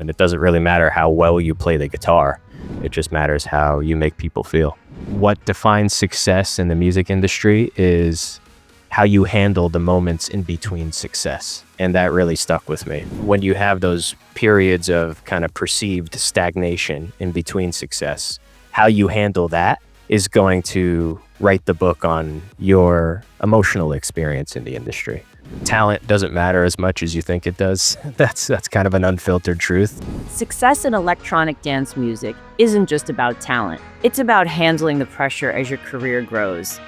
And it doesn't really matter how well you play the guitar. It just matters how you make people feel. What defines success in the music industry is how you handle the moments in between success. And that really stuck with me. When you have those periods of kind of perceived stagnation in between success, how you handle that is going to write the book on your emotional experience in the industry. Talent doesn't matter as much as you think it does. That's kind of an unfiltered truth. Success in electronic dance music isn't just about talent. It's about handling the pressure as your career grows.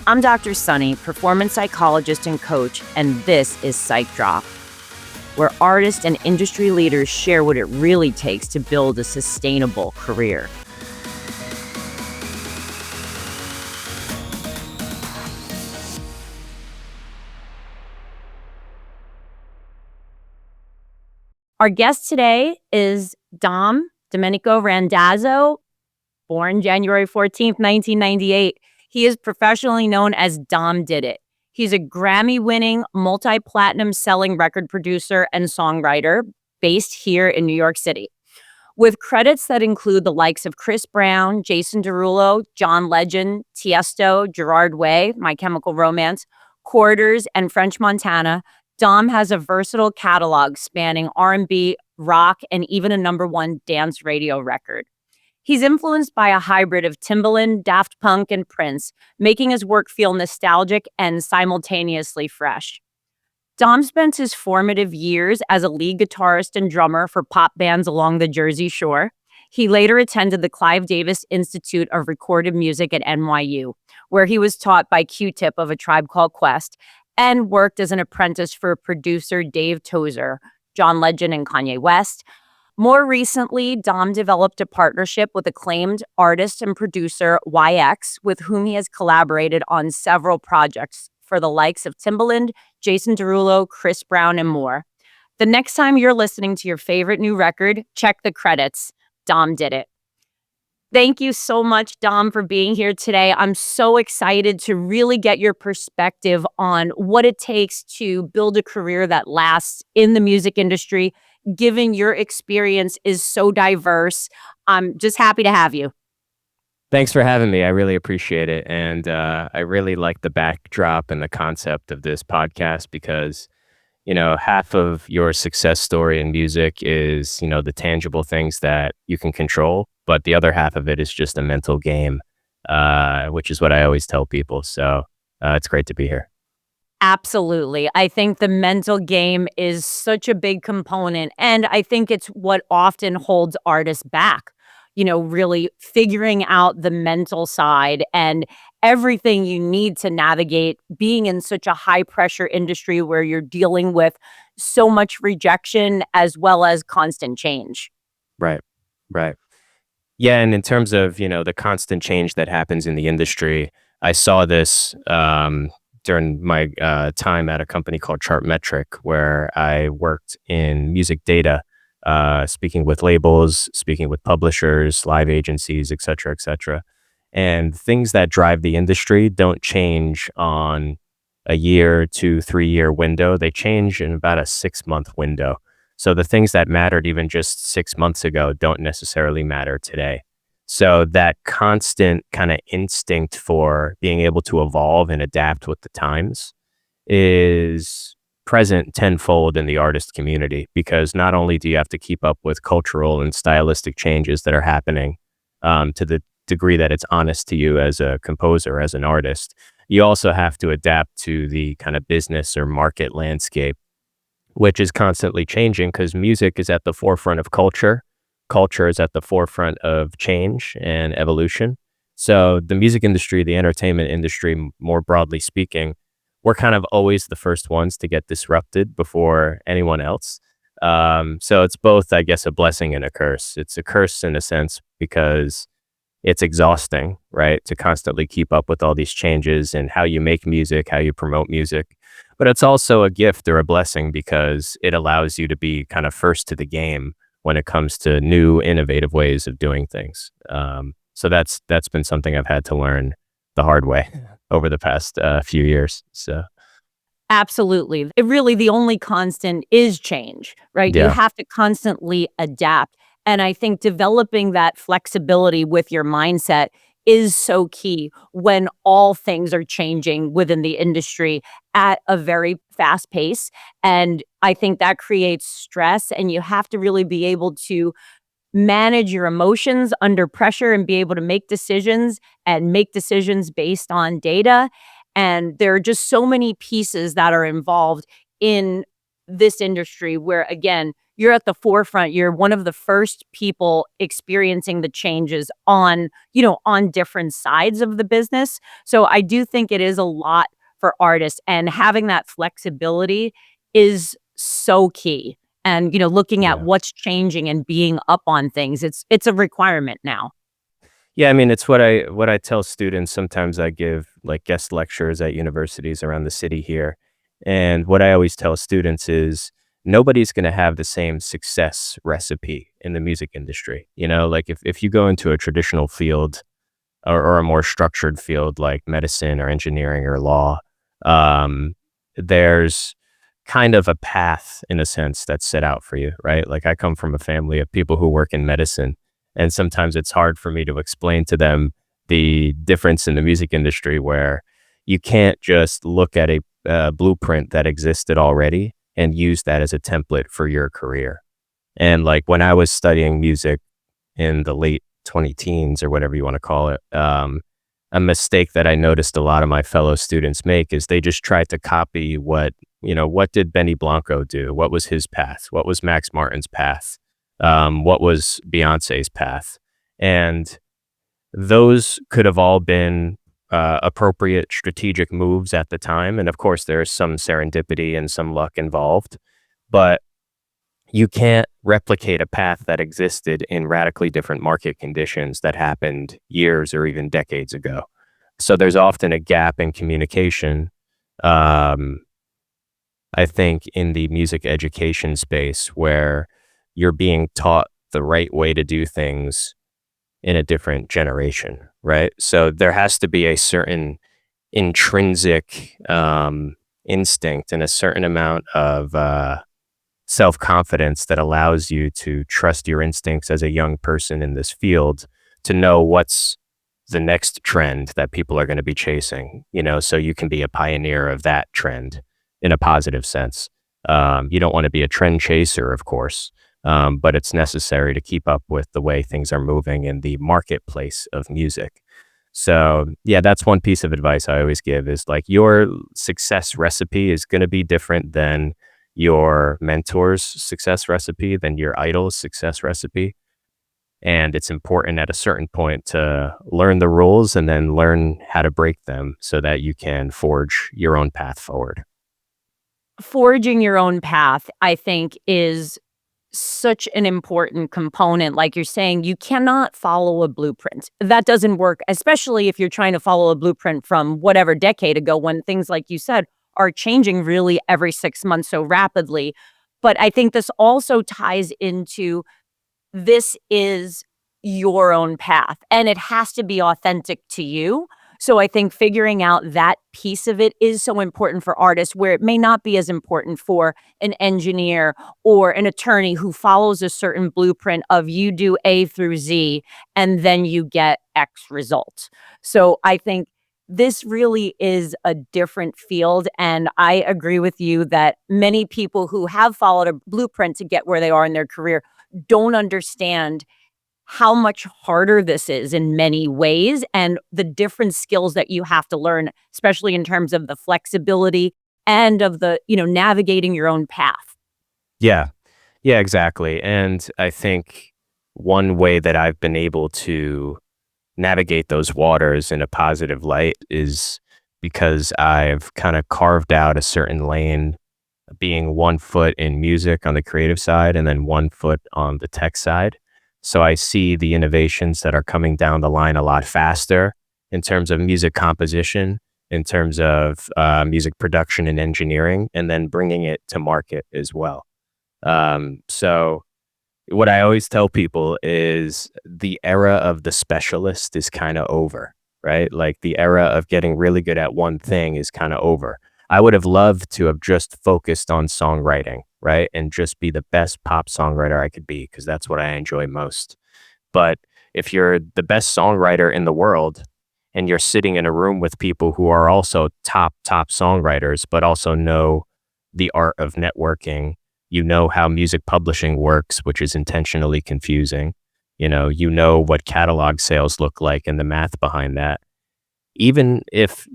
I'm Dr. Sunni, performance psychologist and coach, and this is Psych Drop, where artists and industry leaders share what it really takes to build a sustainable career. Our guest today is Domenico Randazzo, born January 14th, 1998. He is professionally known as Dom Did It. He's a Grammy-winning, multi-platinum selling record producer and songwriter based here in New York City, with credits that include the likes of Chris Brown, Jason Derulo, John Legend, Tiesto, Gerard Way, My Chemical Romance, Quarters, and French Montana. Dom has a versatile catalog spanning R&B, rock, and even a #1 dance radio record. He's influenced by a hybrid of Timbaland, Daft Punk, and Prince, making his work feel nostalgic and simultaneously fresh. Dom spent his formative years as a lead guitarist and drummer for pop bands along the Jersey Shore. He later attended the Clive Davis Institute of Recorded Music at NYU, where he was taught by Q-Tip of A Tribe Called Quest, and worked as an apprentice for producer Dave Tozer, John Legend, and Kanye West. More recently, Dom developed a partnership with acclaimed artist and producer YX, with whom he has collaborated on several projects for the likes of Timbaland, Jason Derulo, Chris Brown, and more. The next time you're listening to your favorite new record, check the credits. Dom Did It. Thank you so much, Dom, for being here today. I'm so excited to really get your perspective on what it takes to build a career that lasts in the music industry, given your experience is so diverse. I'm just happy to have you. Thanks for having me. I really appreciate it. And I really like the backdrop and the concept of this podcast because, half of your success story in music is, the tangible things that you can control. But the other half of it is just a mental game, which is what I always tell people. So it's great to be here. Absolutely. I think the mental game is such a big component. And I think it's what often holds artists back, really figuring out the mental side and everything you need to navigate being in such a high pressure industry where you're dealing with so much rejection as well as constant change. Right. Yeah, and in terms of, the constant change that happens in the industry, I saw this during my time at a company called Chartmetric, where I worked in music data, speaking with labels, speaking with publishers, live agencies, et cetera, et cetera. And things that drive the industry don't change on a year to 3-year window. They change in about a 6-month window. So the things that mattered even just 6 months ago don't necessarily matter today. So that constant kind of instinct for being able to evolve and adapt with the times is present tenfold in the artist community, because not only do you have to keep up with cultural and stylistic changes that are happening to the degree that it's honest to you as a composer, as an artist, you also have to adapt to the kind of business or market landscape, which is constantly changing because music is at the forefront of culture. Culture is at the forefront of change and evolution. So the music industry, the entertainment industry, more broadly speaking, we're kind of always the first ones to get disrupted before anyone else. So it's both, I guess, a blessing and a curse. It's a curse in a sense because it's exhausting, right? To constantly keep up with all these changes and how you make music, how you promote music. But it's also a gift or a blessing because it allows you to be kind of first to the game when it comes to new, innovative ways of doing things. So that's been something I've had to learn the hard way over the past few years. So Absolutely. It really the only constant is change, right? You Yeah. have to constantly adapt. And I think developing that flexibility with your mindset is so key when all things are changing within the industry at a very fast pace. And I think that creates stress, and you have to really be able to manage your emotions under pressure and be able to make decisions based on data. And there are just so many pieces that are involved in this industry where, again, you're at the forefront. You're one of the first people experiencing the changes on different sides of the business. So I do think it is a lot for artists, and having that flexibility is so key. And, looking at Yeah. what's changing and being up on things, it's a requirement now. Yeah, I mean, it's what I tell students. Sometimes I give like guest lectures at universities around the city here. And what I always tell students is nobody's going to have the same success recipe in the music industry. Like if you go into a traditional field or a more structured field like medicine or engineering or law, there's kind of a path in a sense that's set out for you, right? Like I come from a family of people who work in medicine, and sometimes it's hard for me to explain to them the difference in the music industry where you can't just look at a blueprint that existed already and use that as a template for your career. And like when I was studying music in the late 20 teens or whatever you want to call it, a mistake that I noticed a lot of my fellow students make is they just tried to copy what did Benny Blanco do? What was his path? What was Max Martin's path? What was Beyonce's path? And those could have all been appropriate strategic moves at the time. And of course, there's some serendipity and some luck involved, but you can't replicate a path that existed in radically different market conditions that happened years or even decades ago. So there's often a gap in communication. Um, I think in the music education space where you're being taught the right way to do things in a different generation, right? So there has to be a certain intrinsic instinct and a certain amount of self confidence that allows you to trust your instincts as a young person in this field to know what's the next trend that people are going to be chasing, so you can be a pioneer of that trend in a positive sense. You don't want to be a trend chaser, of course, but it's necessary to keep up with the way things are moving in the marketplace of music. So, yeah, that's one piece of advice I always give is like your success recipe is going to be different than your mentor's success recipe, than your idol's success recipe. And it's important at a certain point to learn the rules and then learn how to break them so that you can forge your own path forward. Forging your own path, I think, is such an important component. Like you're saying, you cannot follow a blueprint. That doesn't work, especially if you're trying to follow a blueprint from whatever decade ago when things, like you said, are changing really every 6 months so rapidly. But I think this also ties into this is your own path, and it has to be authentic to you. So I think figuring out that piece of it is so important for artists, where it may not be as important for an engineer or an attorney who follows a certain blueprint of you do A through Z and then you get X result. So I think this really is a different field. And I agree with you that many people who have followed a blueprint to get where they are in their career don't understand how much harder this is in many ways, and the different skills that you have to learn, especially in terms of the flexibility and of navigating your own path. Yeah. Yeah, exactly. And I think one way that I've been able to navigate those waters in a positive light is because I've kind of carved out a certain lane, being 1 foot in music on the creative side and then 1 foot on the tech side. So I see the innovations that are coming down the line a lot faster in terms of music composition, in terms of music production and engineering, and then bringing it to market as well. So what I always tell people is the era of the specialist is kind of over, right? Like the era of getting really good at one thing is kind of over. I would have loved to have just focused on songwriting, right? And just be the best pop songwriter I could be, because that's what I enjoy most. But if you're the best songwriter in the world and you're sitting in a room with people who are also top songwriters, but also know the art of networking, you know how music publishing works, which is intentionally confusing. You know what catalog sales look like and the math behind that. Even if,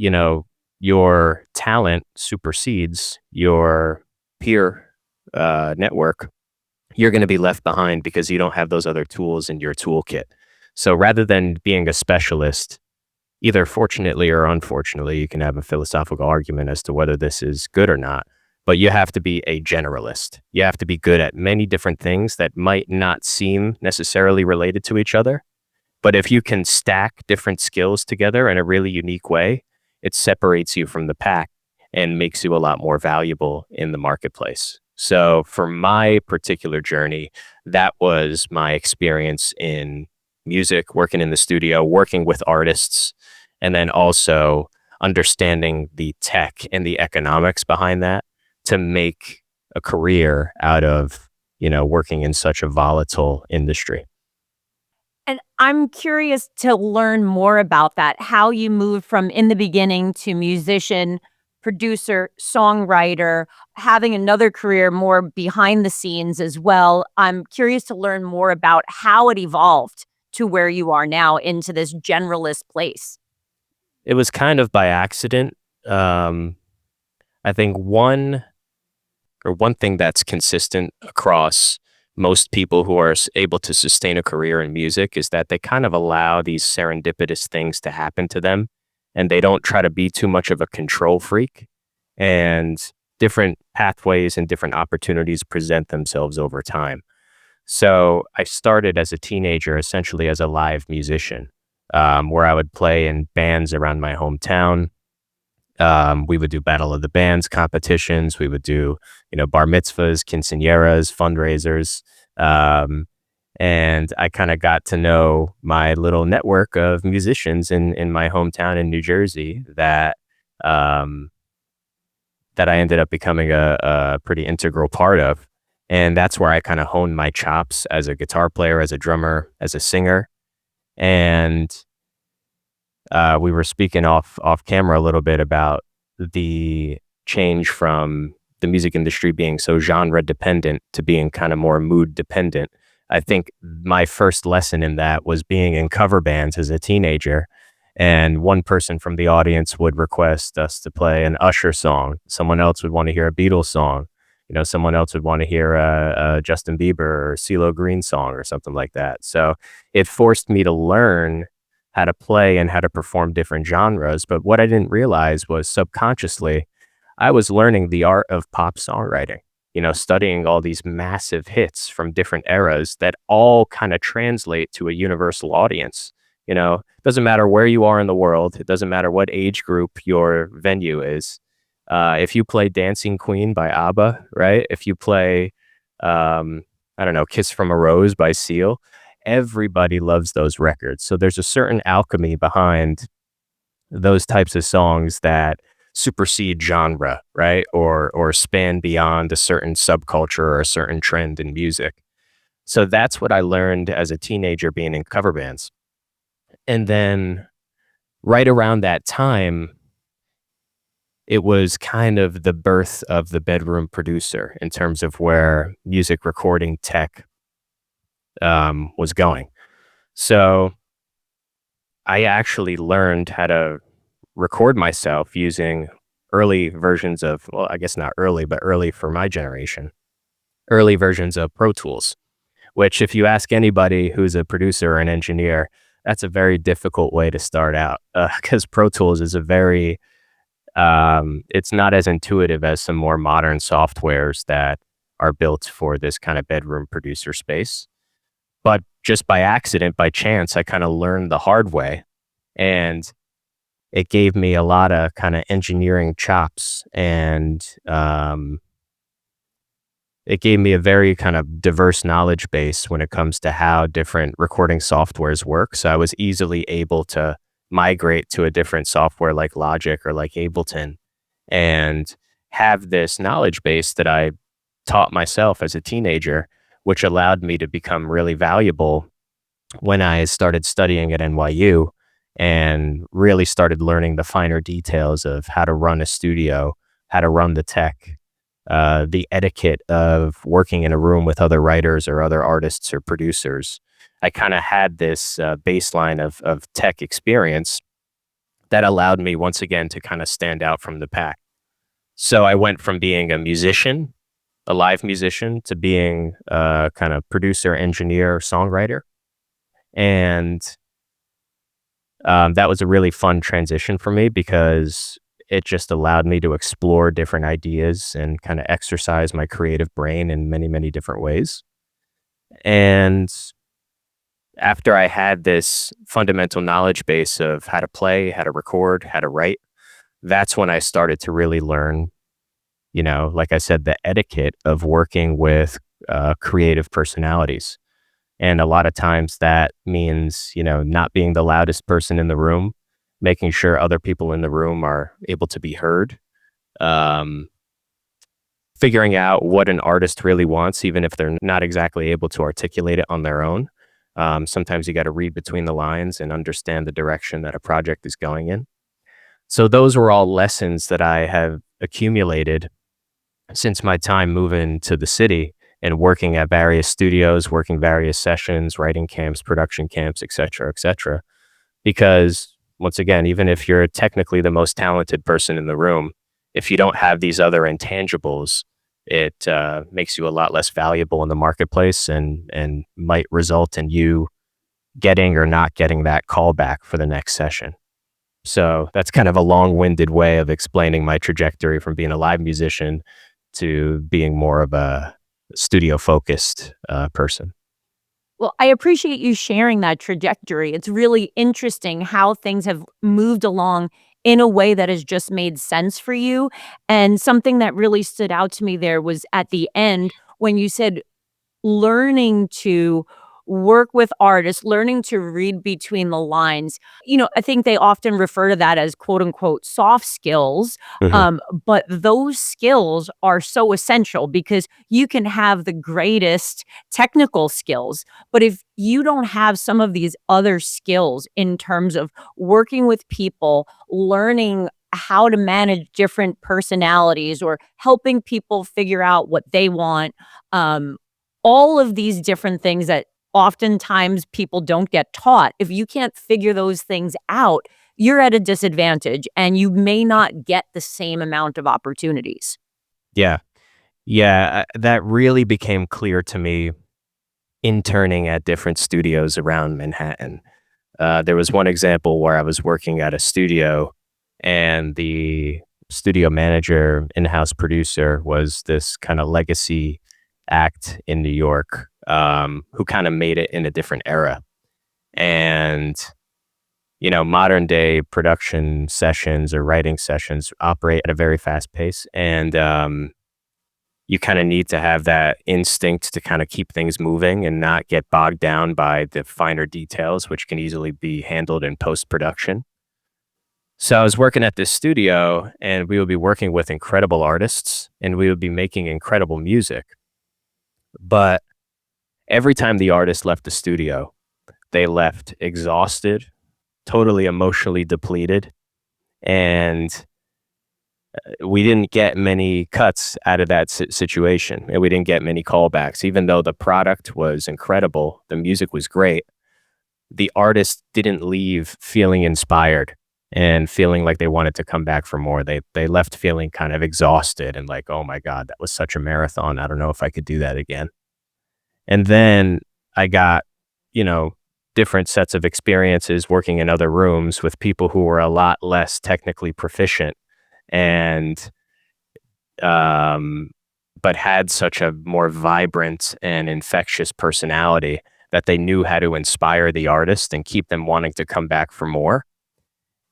your talent supersedes your peer network, you're going to be left behind because you don't have those other tools in your toolkit. So rather than being a specialist, either fortunately or unfortunately, you can have a philosophical argument as to whether this is good or not, but you have to be a generalist. You have to be good at many different things that might not seem necessarily related to each other. But if you can stack different skills together in a really unique way, it separates you from the pack and makes you a lot more valuable in the marketplace. So for my particular journey, that was my experience in music, working in the studio, working with artists, and then also understanding the tech and the economics behind that to make a career out of, working in such a volatile industry. And I'm curious to learn more about that, how you moved from in the beginning to musician, producer, songwriter, having another career more behind the scenes as well. I'm curious to learn more about how it evolved to where you are now into this generalist place. It was kind of by accident. Um, I think one thing that's consistent across most people who are able to sustain a career in music is that they kind of allow these serendipitous things to happen to them, and they don't try to be too much of a control freak, and different pathways and different opportunities present themselves over time. So I started as a teenager essentially as a live musician, where I would play in bands around my hometown. We would do Battle of the Bands competitions. We would do, bar mitzvahs, quinceañeras, fundraisers. Um, and I kind of got to know my little network of musicians in my hometown in New Jersey um, that I ended up becoming a pretty integral part of. And that's where I kind of honed my chops as a guitar player, as a drummer, as a singer. And we were speaking off camera a little bit about the change from the music industry being so genre dependent to being kind of more mood dependent. I think my first lesson in that was being in cover bands as a teenager, and one person from the audience would request us to play an Usher song. Someone else would want to hear a Beatles song. Someone else would want to hear a Justin Bieber or CeeLo Green song or something like that. So it forced me to learn how to play and how to perform different genres. But what I didn't realize was subconsciously, I was learning the art of pop songwriting, studying all these massive hits from different eras that all kind of translate to a universal audience. It doesn't matter where you are in the world. It doesn't matter what age group your venue is. If you play Dancing Queen by ABBA, right? If you play, I don't know, Kiss from a Rose by Seal, everybody loves those records. So there's a certain alchemy behind those types of songs that supersede genre, right? Or span beyond a certain subculture or a certain trend in music. So that's what I learned as a teenager being in cover bands. And then right around that time, it was kind of the birth of the bedroom producer in terms of where music recording tech was going. So I actually learned how to record myself using early versions of, well, I guess not early, but early for my generation, early versions of Pro Tools, which if you ask anybody who's a producer or an engineer, that's a very difficult way to start out because Pro Tools is it's not as intuitive as some more modern softwares that are built for this kind of bedroom producer space. But just by accident, by chance, I kind of learned the hard way. And it gave me a lot of kind of engineering chops, and it gave me a very kind of diverse knowledge base when it comes to how different recording softwares work. So I was easily able to migrate to a different software like Logic or like Ableton and have this knowledge base that I taught myself as a teenager, which allowed me to become really valuable when I started studying at NYU and really started learning the finer details of how to run a studio, how to run the tech, the etiquette of working in a room with other writers or other artists or producers. I kind of had this baseline of tech experience that allowed me once again to kind of stand out from the pack. So I went from being a musician, a live musician, to being a kind of producer, engineer, songwriter. And that was a really fun transition for me because it just allowed me to explore different ideas and kind of exercise my creative brain in many, many different ways. And after I had this fundamental knowledge base of how to play, how to record, how to write, that's when I started to really learn, like I said, the etiquette of working with creative personalities. And a lot of times that means, not being the loudest person in the room, making sure other people in the room are able to be heard, um, figuring out what an artist really wants, even if they're not exactly able to articulate it on their own. Sometimes you got to read between the lines and understand the direction that a project is going in. So those were all lessons that I have accumulated since my time moving to the city and working at various studios, working various sessions, writing camps, production camps, et cetera, et cetera. Because once again, even if you're technically the most talented person in the room, if you don't have these other intangibles, it makes you a lot less valuable in the marketplace and might result in you getting or not getting that callback for the next session. So that's kind of a long-winded way of explaining my trajectory from being a live musician to being more of a studio-focused person. Well, I appreciate you sharing that trajectory. It's really interesting how things have moved along in a way that has just made sense for you. And something that really stood out to me there was at the end when you said learning to work with artists, learning to read between the lines. I think they often refer to that as quote unquote soft skills. Mhm. But those skills are so essential because you can have the greatest technical skills. But if you don't have some of these other skills in terms of working with people, learning how to manage different personalities or helping people figure out what they want, um, all of these different things that oftentimes people don't get taught. If you can't figure those things out, you're at a disadvantage and you may not get the same amount of opportunities. Yeah. Yeah, that really became clear to me interning at different studios around Manhattan. There was one example where I was working at a studio, and the studio manager, in-house producer, was this kind of legacy act in New York, who kind of made it in a different era. And, modern day production sessions or writing sessions operate at a very fast pace. And you kind of need to have that instinct to kind of keep things moving and not get bogged down by the finer details, which can easily be handled in post production. So I was working at this studio and we would be working with incredible artists and we would be making incredible music. But every time the artist left the studio, they left exhausted, totally emotionally depleted, and we didn't get many cuts out of that situation, and we didn't get many callbacks. Even though the product was incredible, the music was great, the artist didn't leave feeling inspired and feeling like they wanted to come back for more. They left feeling kind of exhausted and like, oh my God, that was such a marathon. I don't know if I could do that again. And then I got, you know, different sets of experiences working in other rooms with people who were a lot less technically proficient and um but had such a more vibrant and infectious personality that they knew how to inspire the artist and keep them wanting to come back for more.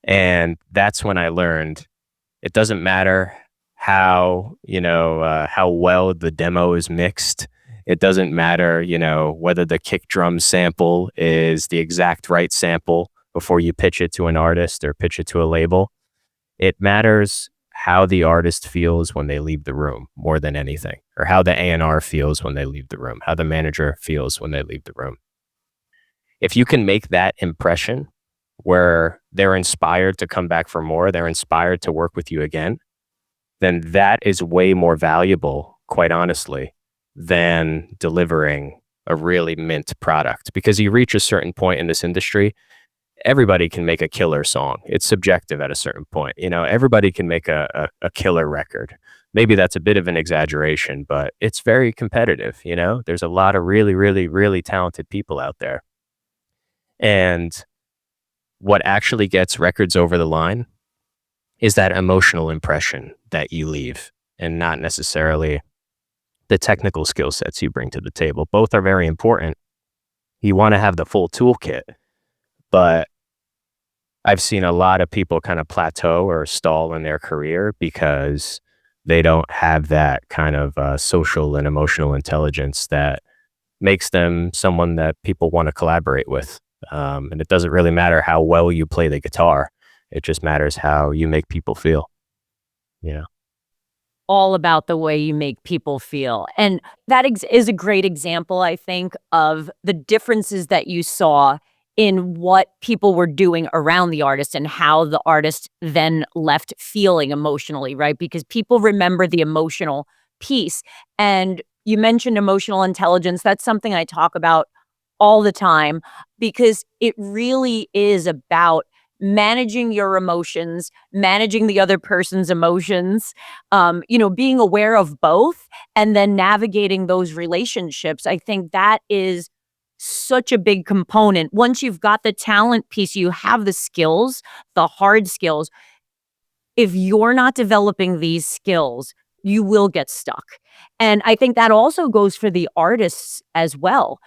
And that's when I learned it doesn't matter how well the demo is mixed. It doesn't matter, whether the kick drum sample is the exact right sample before you pitch it to an artist or pitch it to a label. It matters how the artist feels when they leave the room more than anything, or how the A&R feels when they leave the room, how the manager feels when they leave the room. If you can make that impression where they're inspired to come back for more, they're inspired to work with you again, then that is way more valuable, quite honestly, than delivering a really mint product. Because you reach a certain point in this industry, everybody can make a killer song. It's subjective at a certain point. Everybody can make a killer record. Maybe that's a bit of an exaggeration, but it's very competitive. There's a lot of really, really, really talented people out there. And what actually gets records over the line is that emotional impression that you leave, and not necessarily the technical skill sets you bring to the table. Both are very important. You want to have the full toolkit, but I've seen a lot of people kind of plateau or stall in their career because they don't have that kind of social and emotional intelligence that makes them someone that people want to collaborate with. And it doesn't really matter how well you play the guitar. It just matters how you make people feel. All about the way you make people feel. And that is a great example, I think, of the differences that you saw in what people were doing around the artist and how the artist then left feeling emotionally, right? Because people remember the emotional piece. And you mentioned emotional intelligence. That's something I talk about all the time because it really is about managing your emotions, managing the other person's emotions, being aware of both and then navigating those relationships. I think that is such a big component. Once you've got the talent piece, you have the skills, the hard skills. If you're not developing these skills, you will get stuck. And I think that also goes for the artists as well,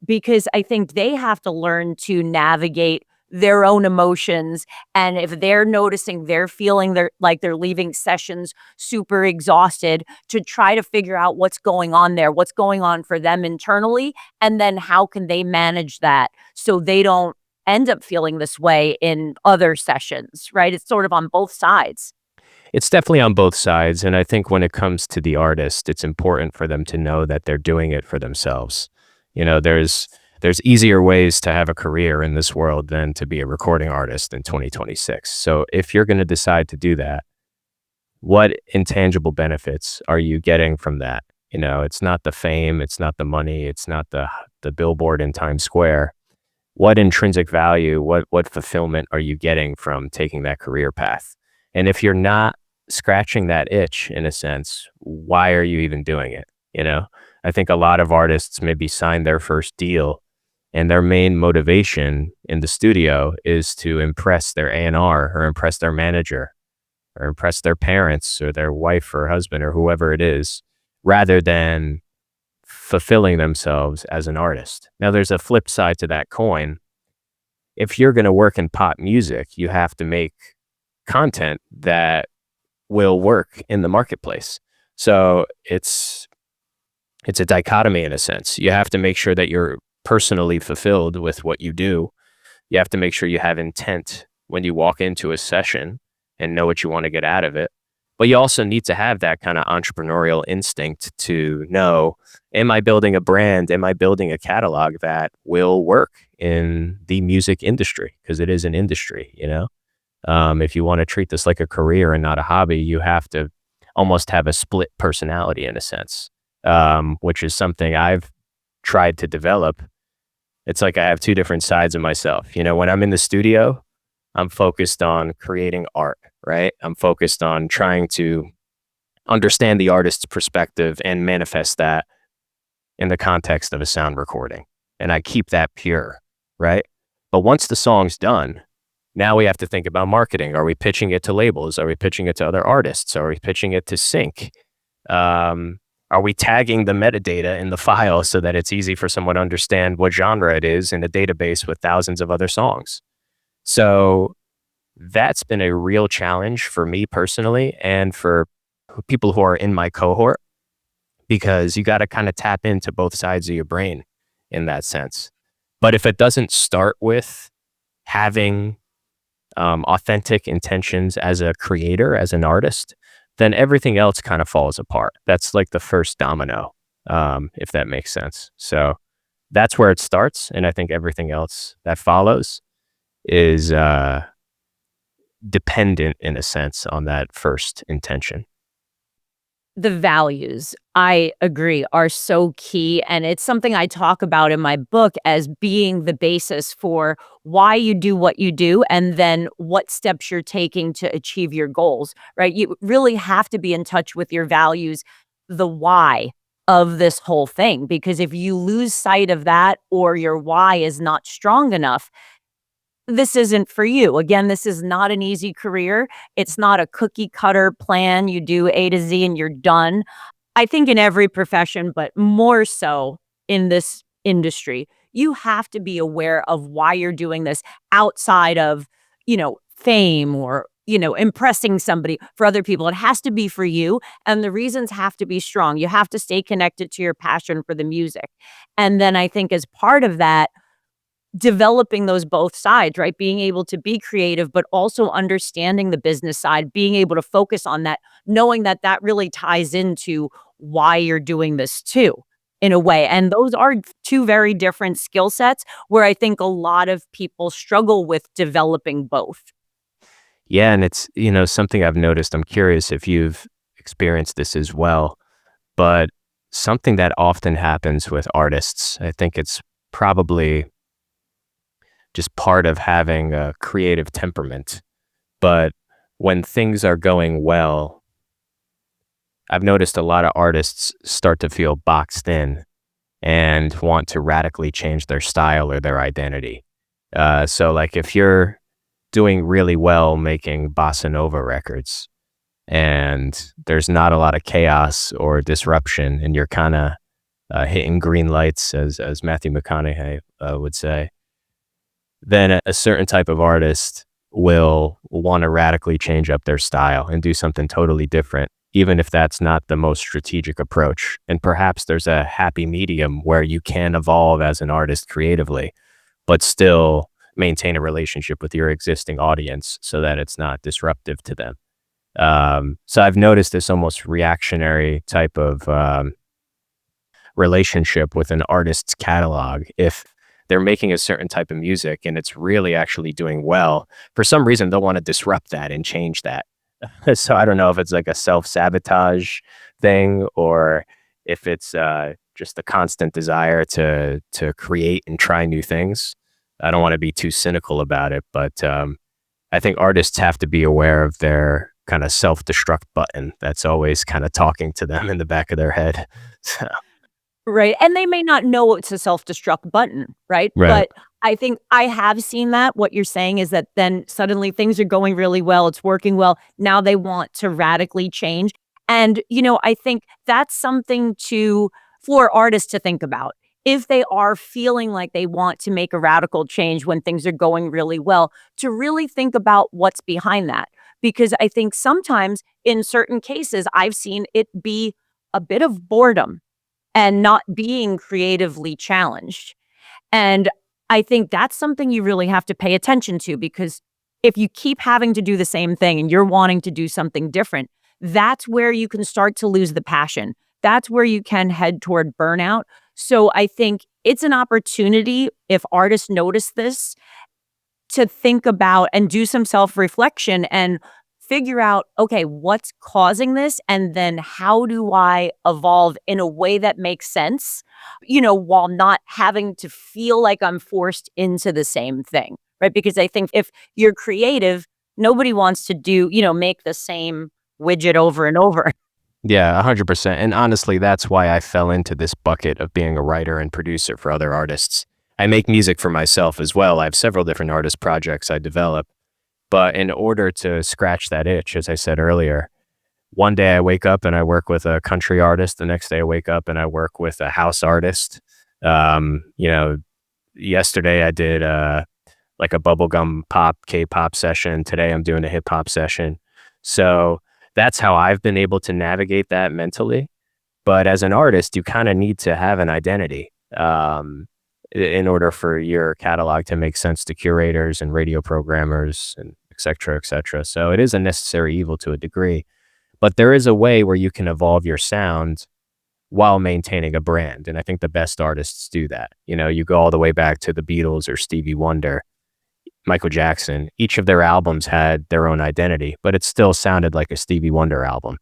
because I think they have to learn to navigate their own emotions. And if they're noticing they're feeling they're leaving sessions super exhausted, to try to figure out what's going on there, what's going on for them internally, and then how can they manage that so they don't end up feeling this way in other sessions, right? It's sort of on both sides. It's definitely on both sides. And I think when it comes to the artist, it's important for them to know that they're doing it for themselves. There's easier ways to have a career in this world than to be a recording artist in 2026. So if you're going to decide to do that, what intangible benefits are you getting from that? It's not the fame, it's not the money, it's not the billboard in Times Square. What intrinsic value, what fulfillment are you getting from taking that career path? And if you're not scratching that itch, in a sense, why are you even doing it? I think a lot of artists maybe sign their first deal and their main motivation in the studio is to impress their A&R or impress their manager or impress their parents or their wife or husband or whoever it is, rather than fulfilling themselves as an artist. Now, there's a flip side to that coin. If you're going to work in pop music, you have to make content that will work in the marketplace. So it's a dichotomy in a sense. You have to make sure that you're personally fulfilled with what you do. You have to make sure you have intent when you walk into a session and know what you want to get out of it. But you also need to have that kind of entrepreneurial instinct to know, am I building a brand? Am I building a catalog that will work in the music industry? Because it is an industry, If you want to treat this like a career and not a hobby, you have to almost have a split personality in a sense, which is something I've tried to develop. It's like I have two different sides of myself. When I'm in the studio, I'm focused on creating art, right? I'm focused on trying to understand the artist's perspective and manifest that in the context of a sound recording. And I keep that pure, right? But once the song's done, now we have to think about marketing. Are we pitching it to labels? Are we pitching it to other artists? Are we pitching it to sync? Are we tagging the metadata in the file so that it's easy for someone to understand what genre it is in a database with thousands of other songs? So that's been a real challenge for me personally and for people who are in my cohort, because you got to kind of tap into both sides of your brain in that sense. But if it doesn't start with having authentic intentions as a creator, as an artist, then everything else kind of falls apart. That's like the first domino, if that makes sense. So that's where it starts. And I think everything else that follows is dependent in a sense on that first intention. The values, I agree, are so key, and it's something I talk about in my book as being the basis for why you do what you do and then what steps you're taking to achieve your goals, right? You really have to be in touch with your values, the why of this whole thing, because if you lose sight of that or your why is not strong enough, this isn't for you. Again, this is not an easy career. It's not a cookie cutter plan. You do A to Z and you're done. I think in every profession, but more so in this industry, you have to be aware of why you're doing this outside of, fame or, impressing somebody for other people. It has to be for you. And the reasons have to be strong. You have to stay connected to your passion for the music. And then I think as part of that, developing those both sides, right? Being able to be creative, but also understanding the business side, being able to focus on that, knowing that that really ties into why you're doing this too, in a way. And those are two very different skill sets where I think a lot of people struggle with developing both. Yeah, and it's, something I've noticed. I'm curious if you've experienced this as well, but something that often happens with artists, I think it's probably just part of having a creative temperament. But when things are going well, I've noticed a lot of artists start to feel boxed in and want to radically change their style or their identity. So, like, if you're doing really well making bossa nova records and there's not a lot of chaos or disruption, and you're kind of hitting green lights, as Matthew McConaughey would say, then a certain type of artist will want to radically change up their style and do something totally different, even if that's not the most strategic approach. And perhaps there's a happy medium where you can evolve as an artist creatively, but still maintain a relationship with your existing audience so that it's not disruptive to them. So I've noticed this almost reactionary type of relationship with an artist's catalog. If they're making a certain type of music and it's really actually doing well, for some reason they'll want to disrupt that and change that. So I don't know if it's like a self-sabotage thing or if it's just the constant desire to create and try new things. I don't want to be too cynical about it, but I think artists have to be aware of their kind of self-destruct button that's always kind of talking to them in the back of their head. So, Right, and they may not know it's a self-destruct button, right? right. But I think I have seen that. What you're saying is that then suddenly things are going really well, it's working well, now they want to radically change, and, I think that's something for artists to think about. If they are feeling like they want to make a radical change when things are going really well, to really think about what's behind that. Because I think sometimes, in certain cases, I've seen it be a bit of boredom and not being creatively challenged. And I think that's something you really have to pay attention to because if you keep having to do the same thing and you're wanting to do something different, that's where you can start to lose the passion. That's where you can head toward burnout. So I think it's an opportunity if artists notice this to think about and do some self-reflection and figure out, okay, what's causing this? And then how do I evolve in a way that makes sense, while not having to feel like I'm forced into the same thing, right? Because I think if you're creative, nobody wants to make the same widget over and over. Yeah, 100%. And honestly, that's why I fell into this bucket of being a writer and producer for other artists. I make music for myself as well. I have several different artist projects I develop. But in order to scratch that itch, as I said earlier, one day I wake up and I work with a country artist. The next day I wake up and I work with a house artist. Um, you know, Yesterday I did like a bubblegum pop, K-pop session. Today I'm doing a hip hop session. So that's how I've been able to navigate that mentally. But as an artist, you kind of need to have an identity in order for your catalog to make sense to curators and radio programmers and et cetera, et cetera. So it is a necessary evil to a degree, but there is a way where you can evolve your sound while maintaining a brand. And I think the best artists do that. You know, you go all the way back to the Beatles or Stevie Wonder, Michael Jackson. Each of their albums had their own identity, but it still sounded like a Stevie Wonder album.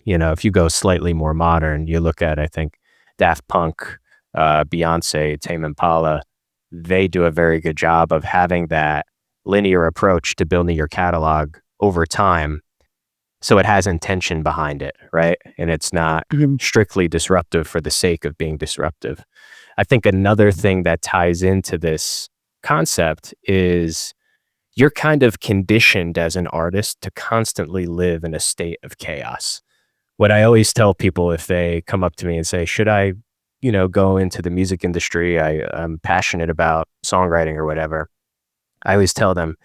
You know, if you go slightly more modern, you look at, I think, Daft Punk, Beyonce, Tame Impala, they do a very good job of having that linear approach to building your catalog over time. So it has intention behind it, right? And it's not strictly disruptive for the sake of being disruptive. I think another thing that ties into this concept is you're kind of conditioned as an artist to constantly live in a state of chaos. What I always tell people if they come up to me and say, should I, go into the music industry? I'm passionate about songwriting or whatever. I always tell them,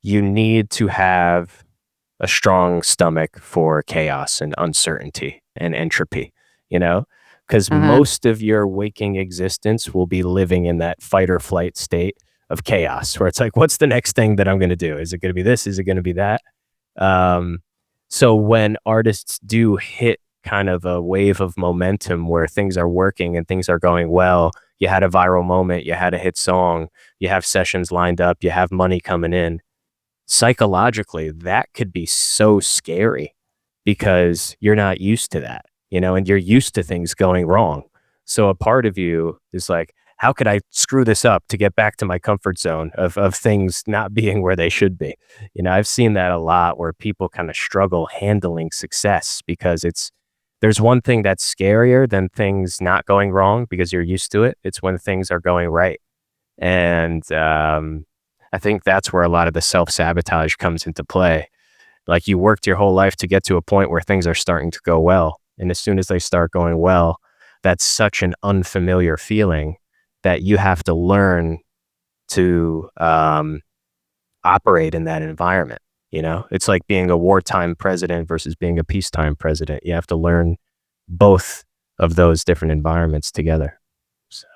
you need to have a strong stomach for chaos and uncertainty and entropy, because most of your waking existence will be living in that fight or flight state of chaos where it's like, what's the next thing that I'm going to do? Is it going to be this? Is it going to be that? So when artists do hit kind of a wave of momentum where things are working and things are going well, you had a viral moment, you had a hit song, you have sessions lined up, you have money coming in, psychologically, that could be so scary because you're not used to that, and you're used to things going wrong. So a part of you is like, how could I screw this up to get back to my comfort zone of things not being where they should be? I've seen that a lot where people kind of struggle handling success because there's one thing that's scarier than things not going wrong because you're used to it. It's when things are going right. And I think that's where a lot of the self-sabotage comes into play. Like you worked your whole life to get to a point where things are starting to go well. And as soon as they start going well, that's such an unfamiliar feeling that you have to learn to operate in that environment. It's like being a wartime president versus being a peacetime president. You have to learn both of those different environments together. So.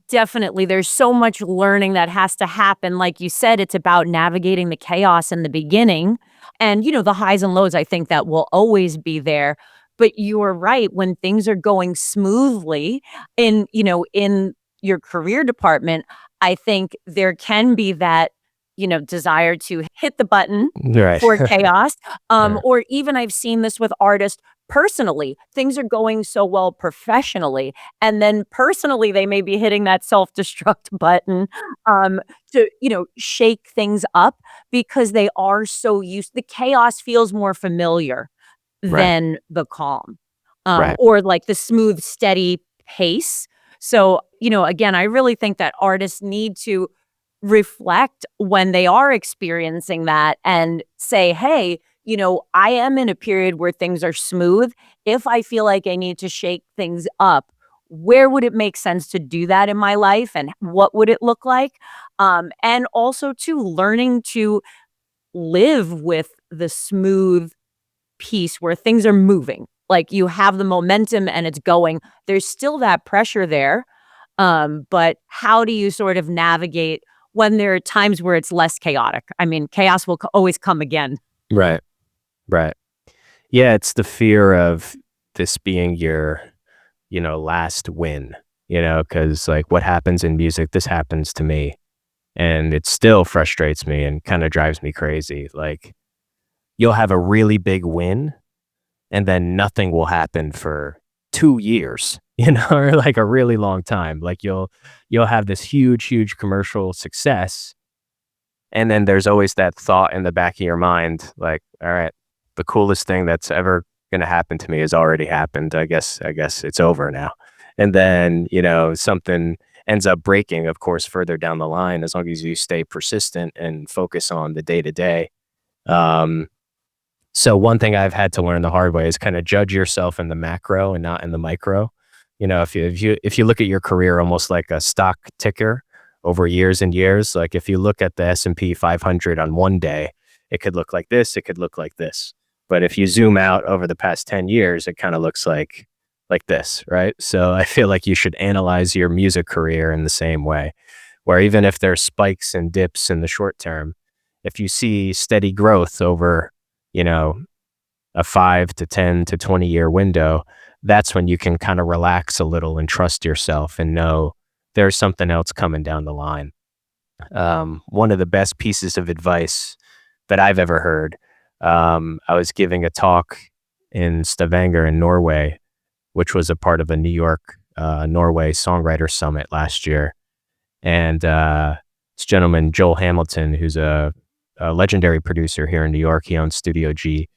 Definitely. There's so much learning that has to happen. Like you said, it's about navigating the chaos in the beginning and, the highs and lows, I think that will always be there. But you're right. When things are going smoothly in your career department, I think there can be that, desire to hit the button Right. for chaos. Yeah. Or even I've seen this with artists personally. Things are going so well professionally. And then personally, they may be hitting that self-destruct button to, shake things up because they are so used. The chaos feels more familiar Right. than the calm, Right. or like the smooth, steady pace. So, again, I really think that artists need to reflect when they are experiencing that and say, hey, I am in a period where things are smooth. If I feel like I need to shake things up, where would it make sense to do that in my life and what would it look like? And also to learning to live with the smooth piece where things are moving. Like you have the momentum and it's going. There's still that pressure there. But how do you sort of navigate when there are times where it's less chaotic? I mean, chaos will always come again. Right. Right. Yeah, it's the fear of this being your, last win, because like what happens in music, this happens to me. And it still frustrates me and kind of drives me crazy. Like you'll have a really big win and then nothing will happen for 2 years, or like a really long time. Like you'll have this huge commercial success. And then there's always that thought in the back of your mind, like, all right, the coolest thing that's ever going to happen to me has already happened. I guess it's over now. And then, something ends up breaking, of course, further down the line, as long as you stay persistent and focus on the day to day. So one thing I've had to learn the hard way is kind of judge yourself in the macro and not in the micro. If you look at your career almost like a stock ticker over years and years, like if you look at the S&P 500 on one day, it could look like this, it could look like this. But if you zoom out over the past 10 years, it kind of looks like this, right? So I feel like you should analyze your music career in the same way, where even if there's spikes and dips in the short term, if you see steady growth over, you know, a 5 to 10 to 20 year window, that's when you can kind of relax a little and trust yourself and know there's something else coming down the line. One of the best pieces of advice that I've ever heard, I was giving a talk in Stavanger in Norway, which was a part of a New York, Norway songwriter summit last year. And this gentleman, Joel Hamilton, who's a legendary producer here in New York, he owns Studio G.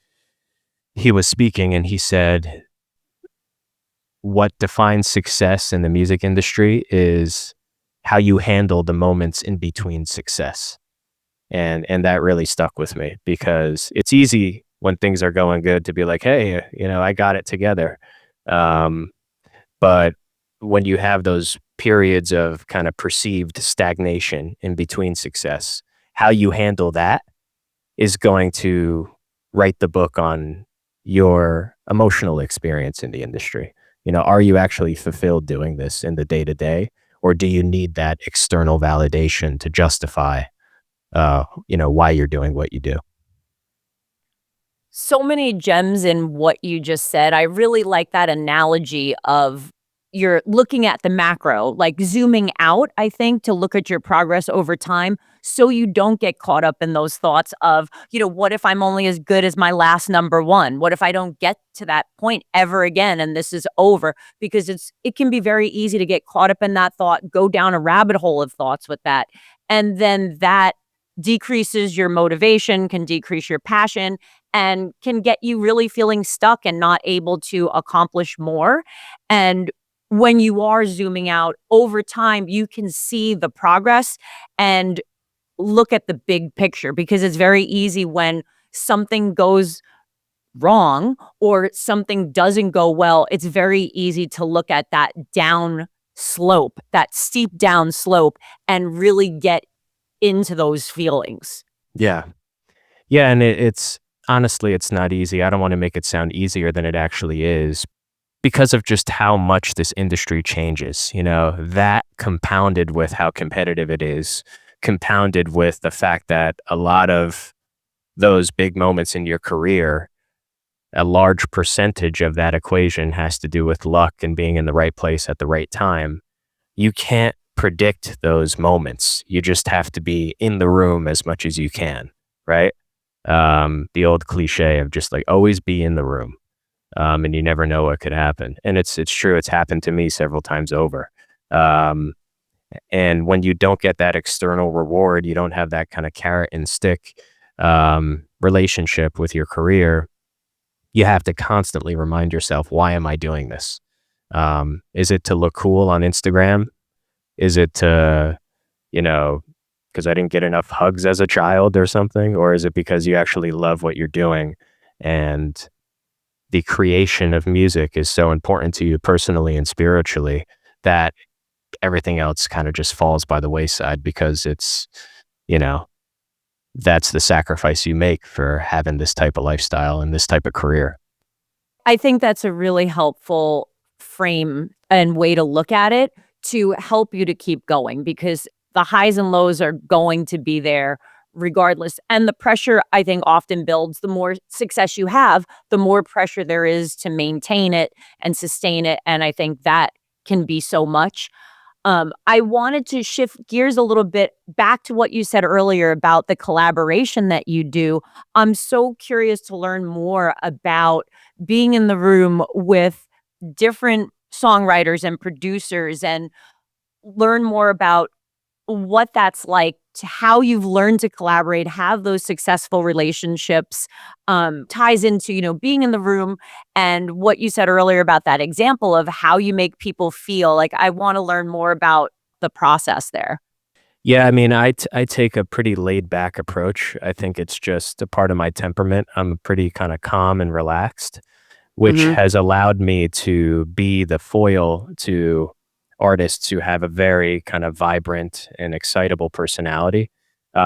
He was speaking and he said, what defines success in the music industry is how you handle the moments in between success. And that really stuck with me because it's easy when things are going good to be like, hey, I got it together. But when you have those periods of kind of perceived stagnation in between success, how you handle that is going to write the book on your emotional experience in the industry. Are you actually fulfilled doing this in the day to day, or do you need that external validation to justify, why you're doing what you do? So many gems in what you just said. I really like that analogy of you're looking at the macro, like zooming out, I think, to look at your progress over time so you don't get caught up in those thoughts of, what if I'm only as good as my last number one? What if I don't get to that point ever again and this is over? Because it can be very easy to get caught up in that thought, go down a rabbit hole of thoughts with that. And then that decreases your motivation, can decrease your passion, and can get you really feeling stuck and not able to accomplish more. And when you are zooming out over time, you can see the progress and look at the big picture, because it's very easy when something goes wrong or something doesn't go well. It's very easy to look at that down slope, that steep down slope, and really get into those feelings. Yeah. Yeah. And it's honestly, it's not easy. I don't want to make it sound easier than it actually is because of just how much this industry changes, that compounded with how competitive it is, compounded with the fact that a lot of those big moments in your career, a large percentage of that equation has to do with luck and being in the right place at the right time. You can't predict those moments. You just have to be in the room as much as you can, right? The old cliche of just like always be in the room. And you never know what could happen. And it's true. It's happened to me several times over. And when you don't get that external reward, you don't have that kind of carrot and stick relationship with your career. You have to constantly remind yourself, why am I doing this? Is it to look cool on Instagram? Is it to, because I didn't get enough hugs as a child or something? Or is it because you actually love what you're doing and the creation of music is so important to you personally and spiritually that everything else kind of just falls by the wayside because it's, that's the sacrifice you make for having this type of lifestyle and this type of career. I think that's a really helpful frame and way to look at it to help you to keep going, because the highs and lows are going to be there regardless. And the pressure, I think, often builds. The more success you have, the more pressure there is to maintain it and sustain it. And I think that can be so much. I wanted to shift gears a little bit back to what you said earlier about the collaboration that you do. I'm so curious to learn more about being in the room with different songwriters and producers and learn more about what that's like, to how you've learned to collaborate, have those successful relationships, ties into, being in the room and what you said earlier about that example of how you make people feel. Like, I want to learn more about the process there. Yeah, I mean, I take a pretty laid back approach. I think it's just a part of my temperament. I'm pretty kind of calm and relaxed, which Hmm. has allowed me to be the foil to artists who have a very kind of vibrant and excitable personality,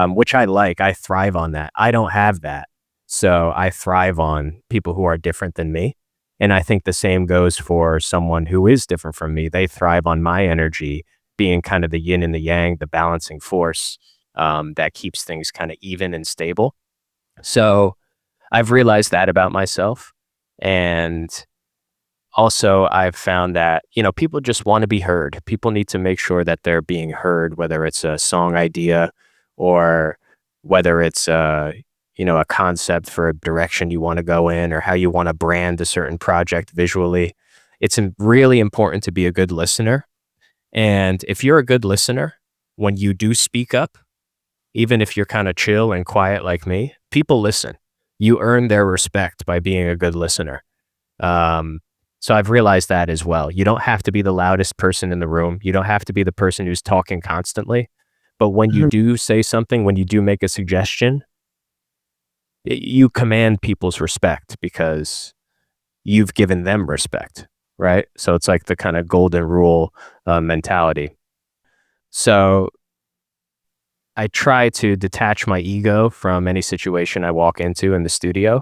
which I like. I thrive on that. I don't have that. So I thrive on people who are different than me. And I think the same goes for someone who is different from me. They thrive on my energy being kind of the yin and the yang, the balancing force. that keeps things kind of even and stable. So I've realized that about myself. And also, I've found that, people just want to be heard. People need to make sure that they're being heard, whether it's a song idea or whether it's a concept for a direction you want to go in or how you want to brand a certain project visually. It's really important to be a good listener. And if you're a good listener, when you do speak up, even if you're kind of chill and quiet like me, people listen. You earn their respect by being a good listener. So I've realized that as well. You don't have to be the loudest person in the room. You don't have to be the person who's talking constantly. But when you Mhm. do say something, when you do make a suggestion, you command people's respect because you've given them respect, right? So it's like the kind of golden rule mentality. So I try to detach my ego from any situation I walk into in the studio.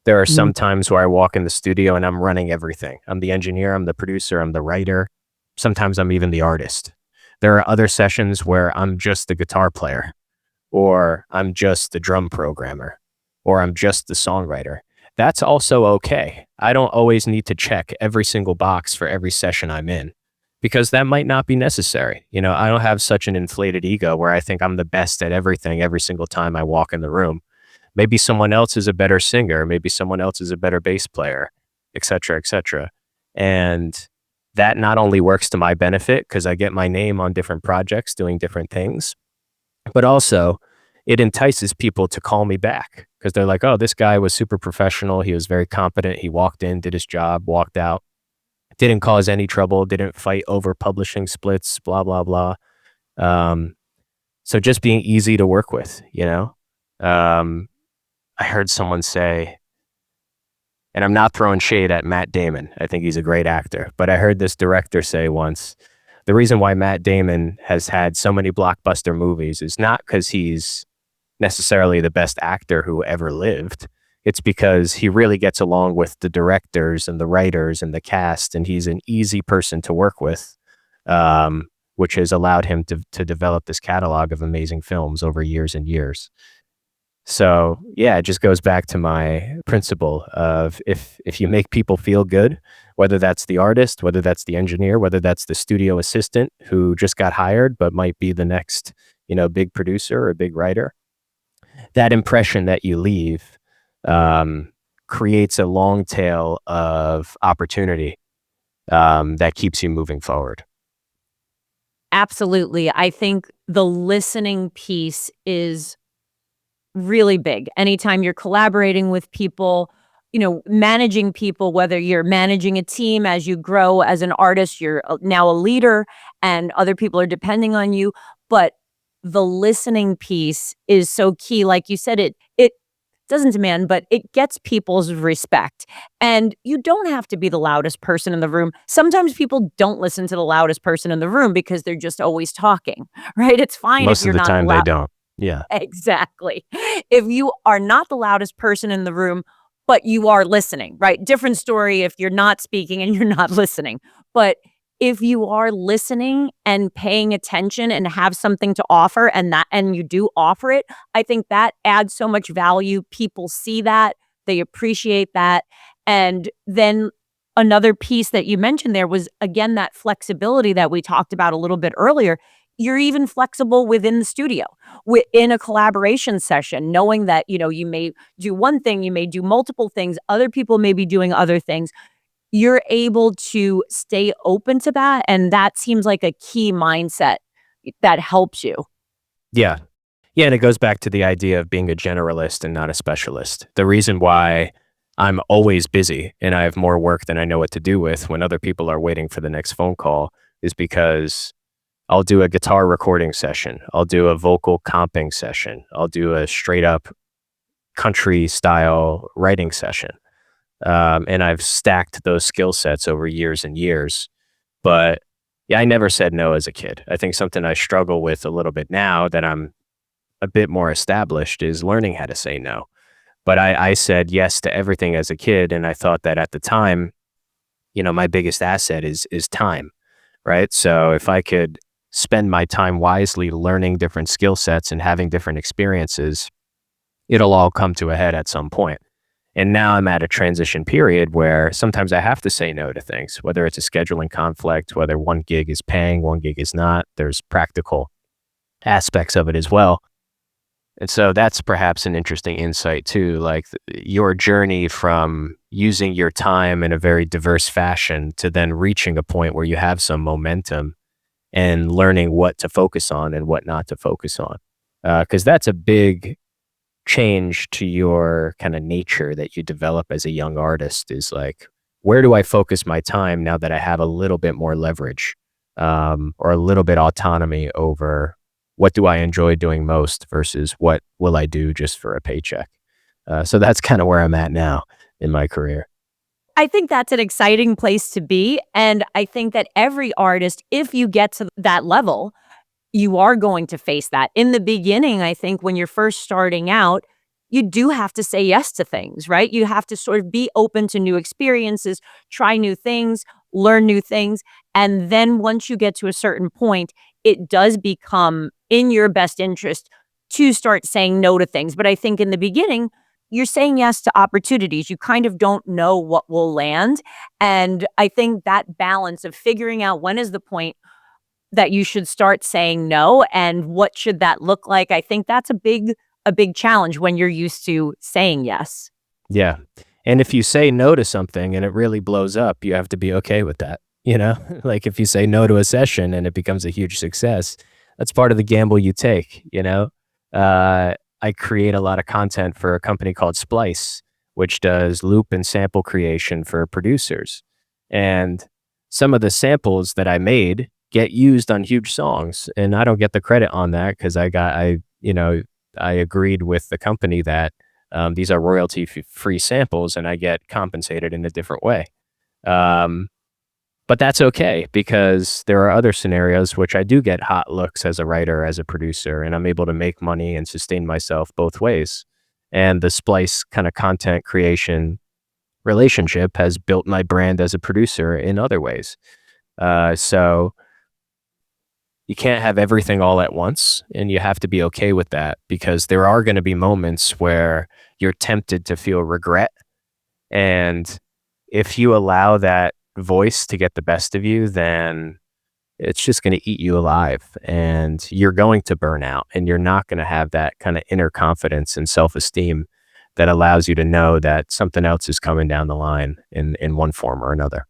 There are Mhm. some times where I walk in the studio and I'm running everything. I'm the engineer, I'm the producer, I'm the writer. Sometimes I'm even the artist. There are other sessions where I'm just the guitar player, or I'm just the drum programmer, or I'm just the songwriter. That's also okay. I don't always need to check every single box for every session I'm in because that might not be necessary. I don't have such an inflated ego where I think I'm the best at everything every single time I walk in the room. Maybe someone else is a better singer, maybe someone else is a better bass player, et cetera, et cetera. And that not only works to my benefit because I get my name on different projects doing different things, but also it entices people to call me back because they're like, oh, this guy was super professional. He was very competent. He walked in, did his job, walked out, didn't cause any trouble, didn't fight over publishing splits, blah, blah, blah. Um, so just being easy to work with. Um, I heard someone say, and I'm not throwing shade at Matt Damon. I think he's a great actor. But I heard this director say once, the reason why Matt Damon has had so many blockbuster movies is not because he's necessarily the best actor who ever lived. It's because he really gets along with the directors and the writers and the cast, and he's an easy person to work with, which has allowed him to develop this catalog of amazing films over years and years. So yeah, it just goes back to my principle of if you make people feel good, whether that's the artist, whether that's the engineer, whether that's the studio assistant who just got hired but might be the next, big producer or big writer, that impression that you leave um, creates a long tail of opportunity that keeps you moving forward. Absolutely. I think the listening piece is really big. Anytime you're collaborating with people, managing people, whether you're managing a team as you grow as an artist, you're now a leader and other people are depending on you. But the listening piece is so key. Like you said, it doesn't demand, but it gets people's respect. And you don't have to be the loudest person in the room. Sometimes people don't listen to the loudest person in the room because they're just always talking, right? It's fine if Most of you're the not the time, they loud. don't. Yeah. Exactly. If you are not the loudest person in the room, but you are listening, right? Different story if you're not speaking and you're not listening. But if you are listening and paying attention and have something to offer and you do offer it, I think that adds so much value. People see that, they appreciate that. And then another piece that you mentioned there was again that flexibility that we talked about a little bit earlier. You're even flexible within the studio, within a collaboration session, knowing that, you may do one thing, you may do multiple things, other people may be doing other things. You're able to stay open to that, and that seems like a key mindset that helps you. Yeah. Yeah, and it goes back to the idea of being a generalist and not a specialist. The reason why I'm always busy and I have more work than I know what to do with when other people are waiting for the next phone call is because I'll do a guitar recording session. I'll do a vocal comping session. I'll do a straight up country style writing session. And I've stacked those skill sets over years and years. But yeah, I never said no as a kid. I think something I struggle with a little bit now that I'm a bit more established is learning how to say no. But I said yes to everything as a kid. And I thought that at the time, my biggest asset is time, right? So if I could spend my time wisely learning different skill sets and having different experiences, it'll all come to a head at some point. And now I'm at a transition period where sometimes I have to say no to things, whether it's a scheduling conflict, whether one gig is paying, one gig is not. There's practical aspects of it as well. And so that's perhaps an interesting insight too, like your journey from using your time in a very diverse fashion to then reaching a point where you have some momentum and learning what to focus on and what not to focus on. Because that's a big change to your kind of nature that you develop as a young artist, is like, where do I focus my time now that I have a little bit more leverage, or a little bit autonomy over what do I enjoy doing most versus what will I do just for a paycheck. So that's kind of where I'm at now in my career. I think that's an exciting place to be. And I think that every artist, if you get to that level, you are going to face that. In the beginning, I think when you're first starting out, you do have to say yes to things, right? You have to sort of be open to new experiences, try new things, learn new things. And then once you get to a certain point, it does become in your best interest to start saying no to things. But I think in the beginning, you're saying yes to opportunities. You kind of don't know what will land. And I think that balance of figuring out when is the point that you should start saying no and what should that look like, I think that's a big challenge when you're used to saying yes. Yeah. And if you say no to something and it really blows up, you have to be okay with that. You know, like if you say no to a session and it becomes a huge success, that's part of the gamble you take, you know? I create a lot of content for a company called Splice, which does loop and sample creation for producers. And some of the samples that I made get used on huge songs, and I don't get the credit on that because I agreed with the company that these are royalty-free samples, and I get compensated in a different way. But that's okay because there are other scenarios which I do get hot looks as a writer, as a producer, and I'm able to make money and sustain myself both ways. And the Splice kind of content creation relationship has built my brand as a producer in other ways. So you can't have everything all at once, and you have to be okay with that because there are going to be moments where you're tempted to feel regret. And if you allow that voice to get the best of you, then it's just going to eat you alive and you're going to burn out, and you're not going to have that kind of inner confidence and self-esteem that allows you to know that something else is coming down the line in one form or another.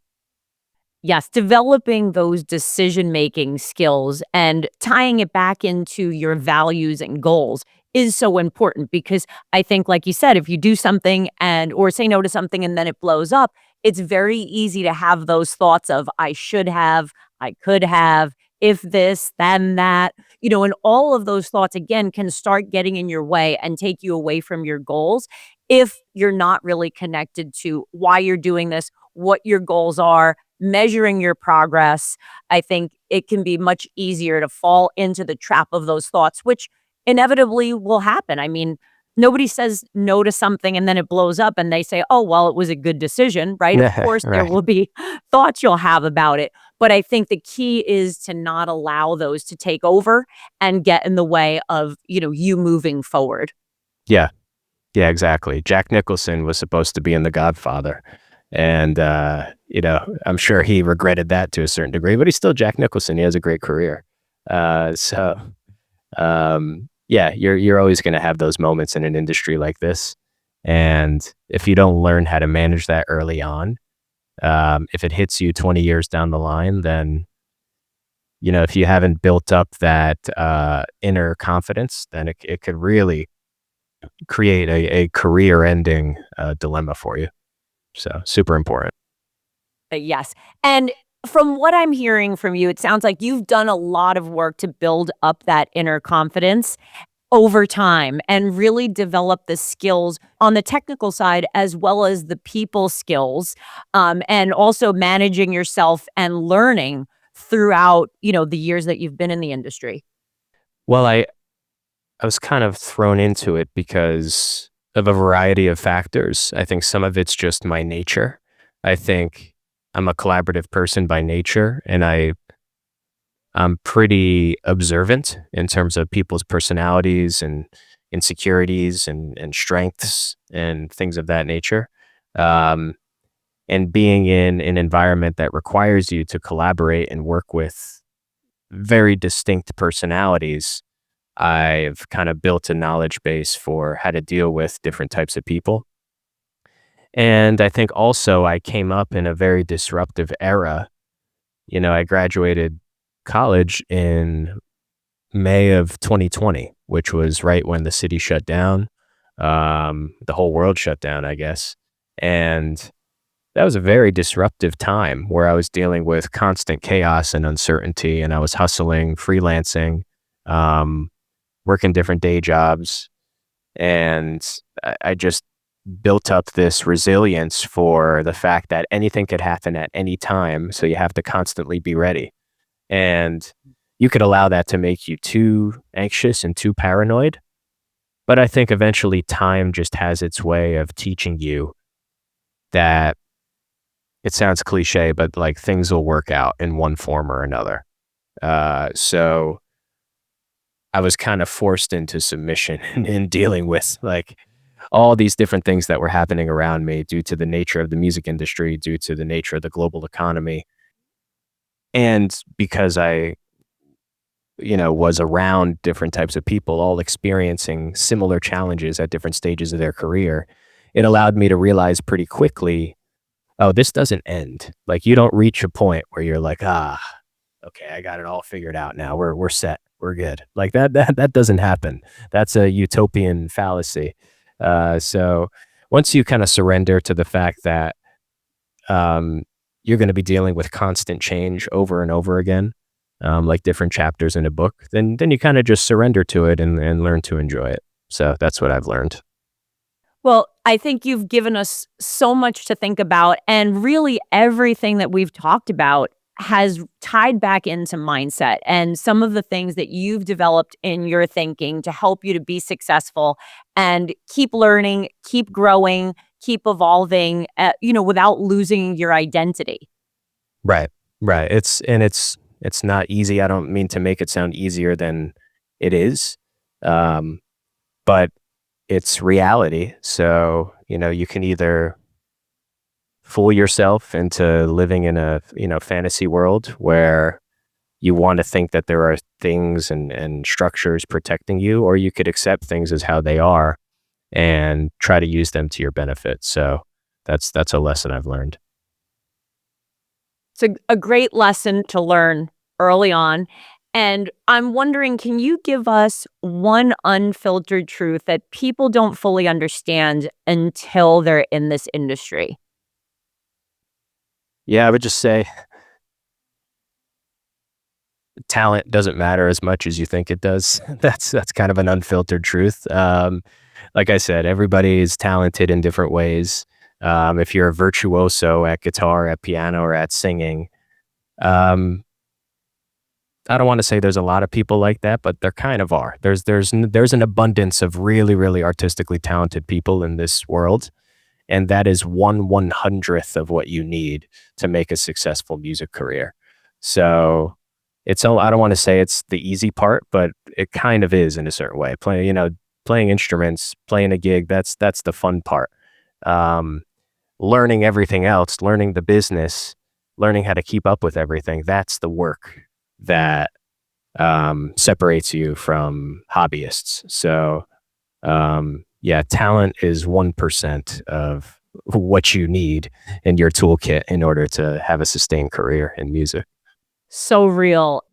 Yes, developing those decision-making skills and tying it back into your values and goals is so important because I think, like you said, if you do something and or say no to something and then it blows up, it's very easy to have those thoughts of I should have, I could have, if this, then that, and all of those thoughts again can start getting in your way and take you away from your goals if you're not really connected to why you're doing this, what your goals are, measuring your progress. I think it can be much easier to fall into the trap of those thoughts, which inevitably will happen. I mean, nobody says no to something and then it blows up and they say, oh, well, it was a good decision, right? Of course, there Right. will be thoughts you'll have about it. But I think the key is to not allow those to take over and get in the way of, you moving forward. Yeah. Yeah, exactly. Jack Nicholson was supposed to be in The Godfather. And, I'm sure he regretted that to a certain degree, but he's still Jack Nicholson. He has a great career. Yeah, you're always going to have those moments in an industry like this. And if you don't learn how to manage that early on, if it hits you 20 years down the line, then, if you haven't built up that inner confidence, then it could really create a career-ending dilemma for you. So super important. Yes. And from what I'm hearing from you, it sounds like you've done a lot of work to build up that inner confidence over time and really develop the skills on the technical side as well as the people skills, and also managing yourself and learning throughout, the years that you've been in the industry. Well, I was kind of thrown into it because of a variety of factors. I think some of it's just my nature. I think I'm a collaborative person by nature, and I'm I'm pretty observant in terms of people's personalities and insecurities and strengths and things of that nature. Um, and being in an environment that requires you to collaborate and work with very distinct personalities, I've kind of built a knowledge base for how to deal with different types of people. And I think also I came up in a very disruptive era. I graduated college in May of 2020, which was right when the city shut down. The whole world shut down, I guess. And that was a very disruptive time where I was dealing with constant chaos and uncertainty, and I was hustling, freelancing, um, working different day jobs. And I just built up this resilience for the fact that anything could happen at any time. So you have to constantly be ready. And you could allow that to make you too anxious and too paranoid. But I think eventually time just has its way of teaching you that it sounds cliche, but like things will work out in one form or another. So I was kind of forced into submission in dealing with like all these different things that were happening around me due to the nature of the music industry, due to the nature of the global economy. And because I, was around different types of people all experiencing similar challenges at different stages of their career, it allowed me to realize pretty quickly, oh, this doesn't end. Like you don't reach a point where you're like, okay, I got it all figured out now. We're set. We're good. Like that doesn't happen. That's a utopian fallacy. So once you kind of surrender to the fact that you're going to be dealing with constant change over and over again, like different chapters in a book, then you kind of just surrender to it and learn to enjoy it. So that's what I've learned. Well, I think you've given us so much to think about, and really everything that we've talked about has tied back into mindset and some of the things that you've developed in your thinking to help you to be successful and keep learning, keep growing, keep evolving, without losing your identity. Right. Right. It's not easy. I don't mean to make it sound easier than it is. But it's reality. So, you can either fool yourself into living in a, fantasy world where you want to think that there are things and structures protecting you, or you could accept things as how they are and try to use them to your benefit. So that's a lesson I've learned. It's a great lesson to learn early on. And I'm wondering, can you give us one unfiltered truth that people don't fully understand until they're in this industry? Yeah, I would just say talent doesn't matter as much as you think it does. That's kind of an unfiltered truth. Like I said, everybody is talented in different ways. If you're a virtuoso at guitar, at piano, or at singing, um, I don't want to say there's a lot of people like that, but there kind of are. There's an abundance of really, really artistically talented people in this world, and that is 1/100th of what you need to make a successful music career. So I don't want to say it's the easy part, but it kind of is in a certain way. Playing instruments, playing a gig, that's the fun part. Um, Learning everything else, learning the business, learning how to keep up with everything, that's the work that separates you from hobbyists. So, yeah, talent is 1% of what you need in your toolkit in order to have a sustained career in music. So real.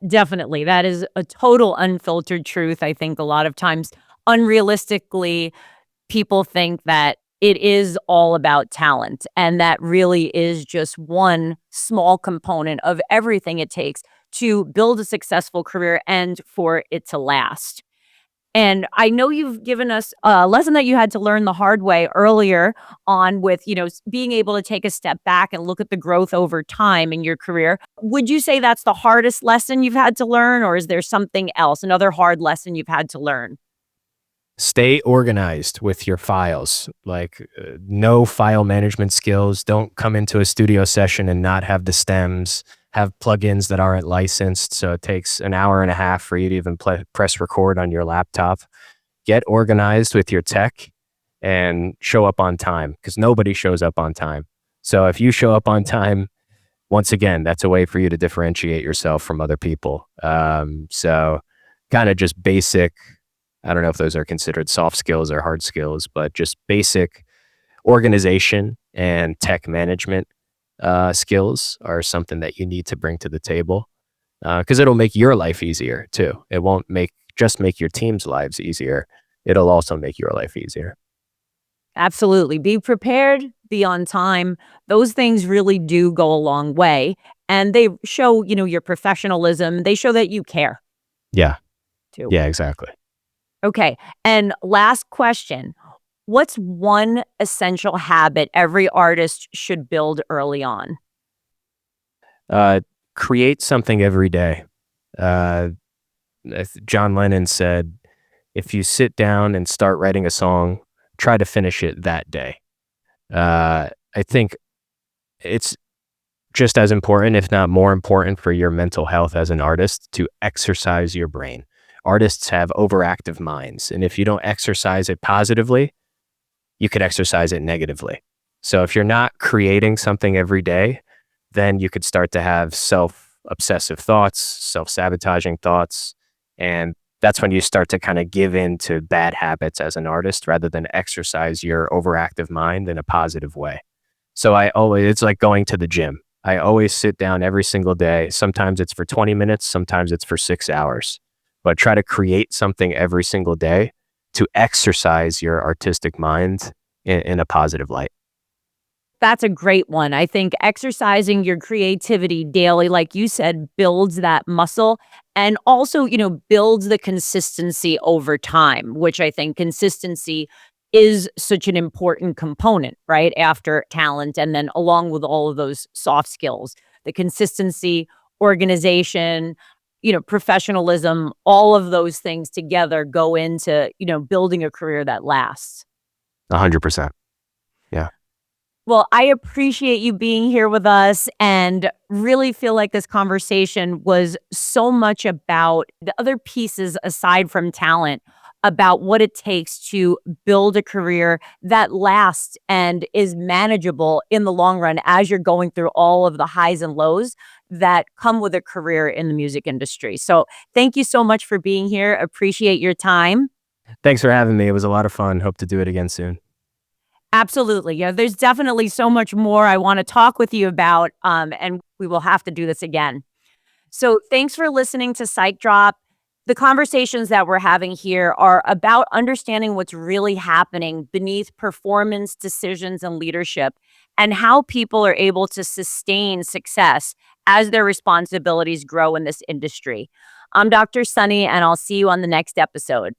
Definitely. That is a total unfiltered truth. I think a lot of times, unrealistically, people think that it is all about talent, and that really is just one small component of everything it takes to build a successful career and for it to last. And I know you've given us a lesson that you had to learn the hard way earlier on with, being able to take a step back and look at the growth over time in your career. Would you say that's the hardest lesson you've had to learn, or is there something else, another hard lesson you've had to learn? Stay organized with your files. Like, no file management skills. Don't come into a studio session and not have the stems. have plugins that aren't licensed, so it takes an hour and a half for you to even press record on your laptop. Get organized with your tech and show up on time, because nobody shows up on time. So if you show up on time, once again, that's a way for you to differentiate yourself from other people. So kind of just basic, I don't know if those are considered soft skills or hard skills, but just basic organization and tech management skills are something that you need to bring to the table, because it'll make your life easier too. It won't make your team's lives easier. It'll also make your life easier. Absolutely. Be prepared, be on time. Those things really do go a long way. And they show, your professionalism. They show that you care Yeah. too. Yeah, exactly. Okay. And last question. What's one essential habit every artist should build early on? Create something every day. Uh, John Lennon said, if you sit down and start writing a song, try to finish it that day. I think it's just as important, if not more important, for your mental health as an artist to exercise your brain. Artists have overactive minds, and if you don't exercise it positively, you could exercise it negatively. So if you're not creating something every day, then you could start to have self-obsessive thoughts, self-sabotaging thoughts, and that's when you start to kind of give in to bad habits as an artist rather than exercise your overactive mind in a positive way. So it's like going to the gym. I always sit down every single day. Sometimes it's for 20 minutes, sometimes it's for 6 hours, but try to create something every single day to exercise your artistic mind in a positive light. That's a great one. I think exercising your creativity daily, like you said, builds that muscle and also, builds the consistency over time, which I think consistency is such an important component, right? After talent and then along with all of those soft skills, the consistency, organization, professionalism, all of those things together go into, building a career that lasts. 100%. Yeah. Well, I appreciate you being here with us and really feel like this conversation was so much about the other pieces aside from talent, about what it takes to build a career that lasts and is manageable in the long run as you're going through all of the highs and lows that come with a career in the music industry. So thank you so much for being here. Appreciate your time. Thanks for having me. It was a lot of fun. Hope to do it again soon. Absolutely. Yeah, there's definitely so much more I want to talk with you about, and we will have to do this again. So thanks for listening to Psych Drop. The conversations that we're having here are about understanding what's really happening beneath performance, decisions, and leadership, and how people are able to sustain success as their responsibilities grow in this industry. I'm Dr. Sunny, and I'll see you on the next episode.